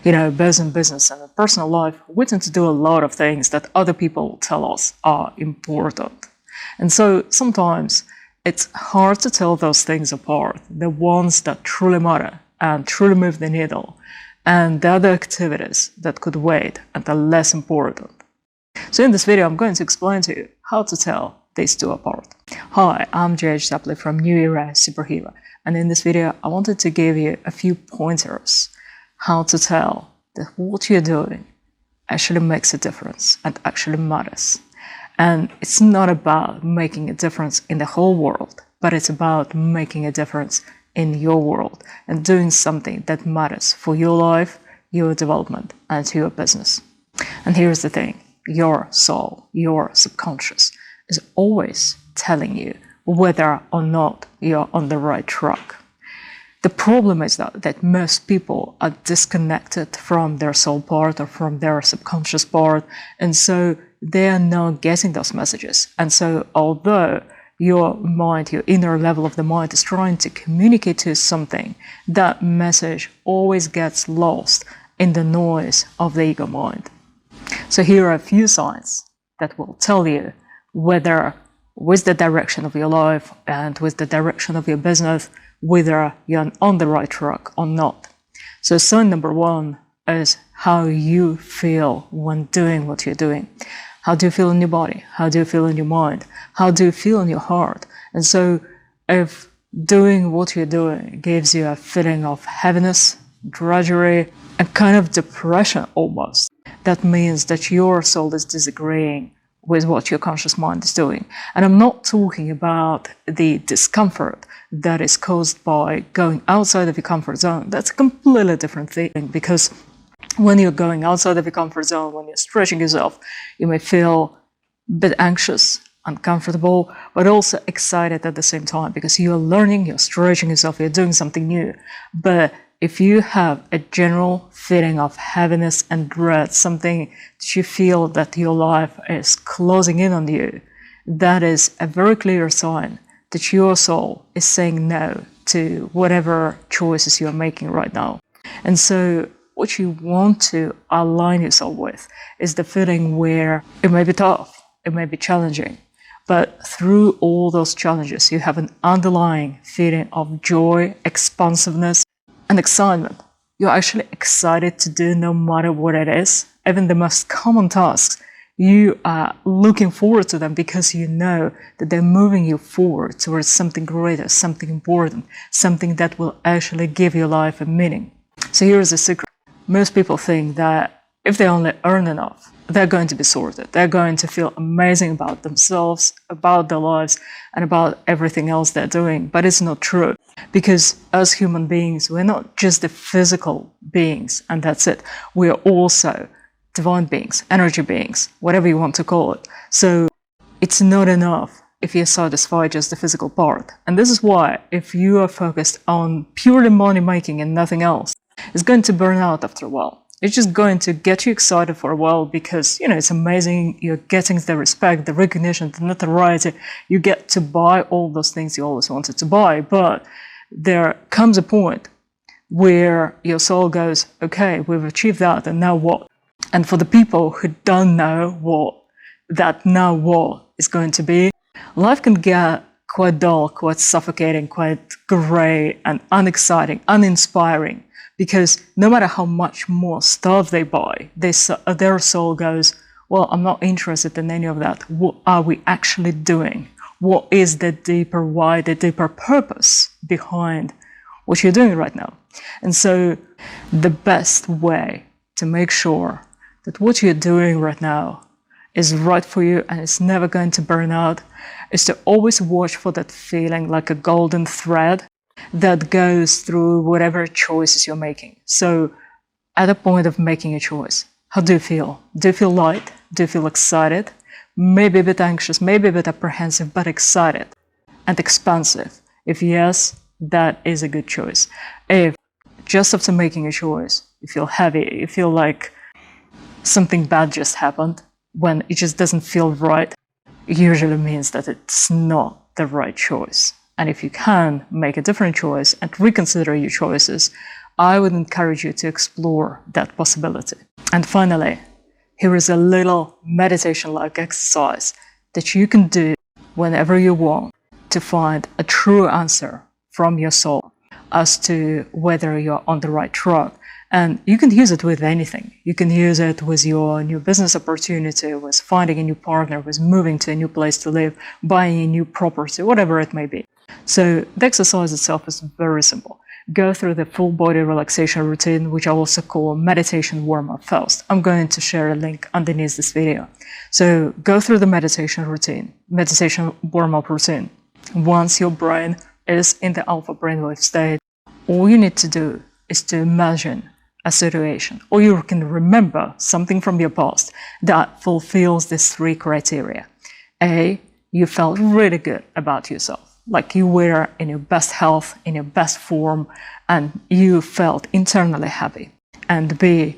both in business and in personal life, we tend to do a lot of things that other people tell us are important. And so sometimes it's hard to tell those things apart, the ones that truly matter and truly move the needle, and the other activities that could wait and are less important. So in this video, I'm going to explain to you how to tell these two apart. Hi, I'm Exemplary from New Era Superhero, and in this video, I wanted to give you a few pointers how to tell that what you're doing actually makes a difference and actually matters. And it's not about making a difference in the whole world, but it's about making a difference in your world and doing something that matters for your life, your development, and your business. And here's the thing, your soul, your subconscious is always telling you whether or not you're on the right track. The problem is that most people are disconnected from their soul part or from their subconscious part, and so they are not getting those messages. And so although your mind, your inner level of the mind is trying to communicate to you something, that message always gets lost in the noise of the ego mind. So here are a few signs that will tell you whether with the direction of your life and with the direction of your business, whether you're on the right track or not. So sign number one is how you feel when doing what you're doing. How do you feel in your body? How do you feel in your mind? How do you feel in your heart? And so if doing what you're doing gives you a feeling of heaviness, drudgery, and kind of depression almost, that means that your soul is disagreeing with what your conscious mind is doing. And I'm not talking about the discomfort that is caused by going outside of your comfort zone. That's a completely different thing, because when you're going outside of your comfort zone, when you're stretching yourself, you may feel a bit anxious, uncomfortable, but also excited at the same time, because you're learning, you're stretching yourself, you're doing something new. But if you have a general feeling of heaviness and dread, something that you feel that your life is closing in on you, that is a very clear sign that your soul is saying no to whatever choices you're making right now. And so what you want to align yourself with is the feeling where it may be tough, it may be challenging, but through all those challenges, you have an underlying feeling of joy, expansiveness, and excitement. You're actually excited to do no matter what it is. Even the most common tasks, you are looking forward to them because you know that they're moving you forward towards something greater, something important, something that will actually give your life a meaning. So here's the secret. Most people think that if they only earn enough, they're going to be sorted. They're going to feel amazing about themselves, about their lives, and about everything else they're doing. But it's not true. Because as human beings, we're not just the physical beings, and that's it. We are also divine beings, energy beings, whatever you want to call it. So it's not enough if you satisfy just the physical part. And this is why, if you are focused on purely money making and nothing else, it's going to burn out after a while. It's just going to get you excited for a while because, it's amazing. You're getting the respect, the recognition, the notoriety. You get to buy all those things you always wanted to buy. But there comes a point where your soul goes, okay, we've achieved that, and now what? And for the people who don't know what that now what is going to be, life can get quite dull, quite suffocating, quite grey and unexciting, uninspiring. Because no matter how much more stuff they buy, their soul goes, well, I'm not interested in any of that. What are we actually doing? What is the deeper why, the deeper purpose behind what you're doing right now? And so the best way to make sure that what you're doing right now is right for you and it's never going to burn out is to always watch for that feeling like a golden thread that goes through whatever choices you're making. So at the point of making a choice, how do you feel? Do you feel light? Do you feel excited? Maybe a bit anxious, maybe a bit apprehensive, but excited and expansive. If yes, that is a good choice. If just after making a choice, you feel heavy, you feel like something bad just happened, when it just doesn't feel right, it usually means that it's not the right choice. And if you can make a different choice and reconsider your choices, I would encourage you to explore that possibility. And finally, here is a little meditation-like exercise that you can do whenever you want to find a true answer from your soul as to whether you're on the right track. And you can use it with anything. You can use it with your new business opportunity, with finding a new partner, with moving to a new place to live, buying a new property, whatever it may be. So the exercise itself is very simple. Go through the full body relaxation routine, which I also call meditation warm-up first. I'm going to share a link underneath this video. So go through the meditation warm-up routine. Once your brain is in the alpha brainwave state, all you need to do is to imagine a situation, or you can remember something from your past that fulfills these three criteria. A, you felt really good about yourself, like you were in your best health, in your best form, and you felt internally happy. And B,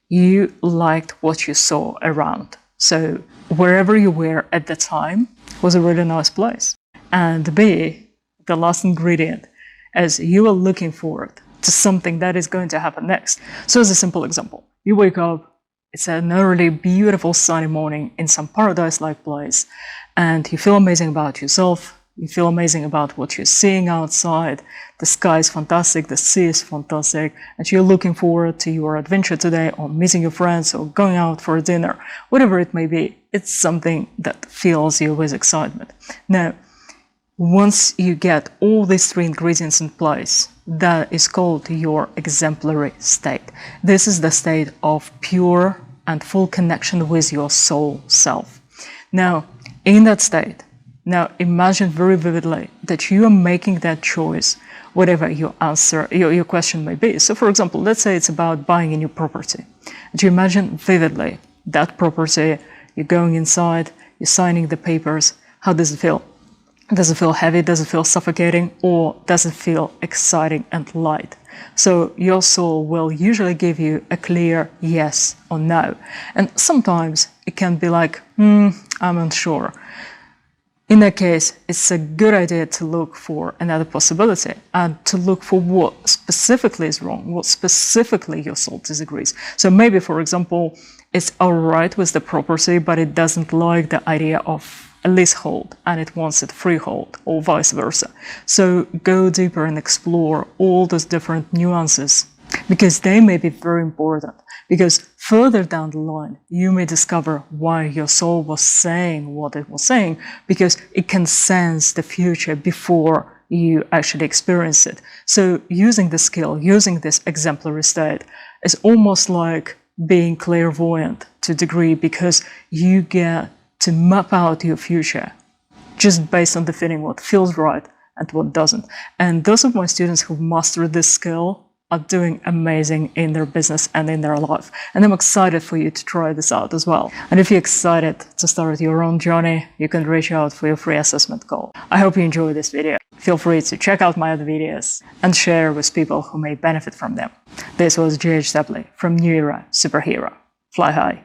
you liked what you saw around. So wherever you were at the time was a really nice place. And B, the last ingredient, is you are looking forward to something that is going to happen next. So as a simple example, you wake up, it's an early, beautiful sunny morning in some paradise-like place, and you feel amazing about yourself, you feel amazing about what you're seeing outside, the sky is fantastic, the sea is fantastic, and you're looking forward to your adventure today, or meeting your friends, or going out for dinner, whatever it may be. It's something that fills you with excitement. Now, once you get all these three ingredients in place, that is called your exemplary state. This is the state of pure and full connection with your soul self. Now, in that state, now imagine very vividly that you are making that choice, whatever your answer, your question may be. So for example, let's say it's about buying a new property. And you imagine vividly that property, you're going inside, you're signing the papers. How does it feel? Does it feel heavy? Does it feel suffocating? Or does it feel exciting and light? So your soul will usually give you a clear yes or no. And sometimes it can be like, I'm unsure. In that case, it's a good idea to look for another possibility and to look for what specifically is wrong, what specifically your soul disagrees. So maybe, for example, it's all right with the property, but it doesn't like the idea of a leasehold and it wants it freehold, or vice versa. So go deeper and explore all those different nuances, because they may be very important. Because further down the line, you may discover why your soul was saying what it was saying, because it can sense the future before you actually experience it. So using the skill, using this exemplary state, is almost like being clairvoyant to a degree, because you get to map out your future just based on the feeling what feels right and what doesn't. And those of my students who've mastered this skill are doing amazing in their business and in their life. And I'm excited for you to try this out as well. And if you're excited to start your own journey, you can reach out for your free assessment call. I hope you enjoyed this video. Feel free to check out my other videos and share with people who may benefit from them. This was GH Stepley from New Era Superhero. Fly high.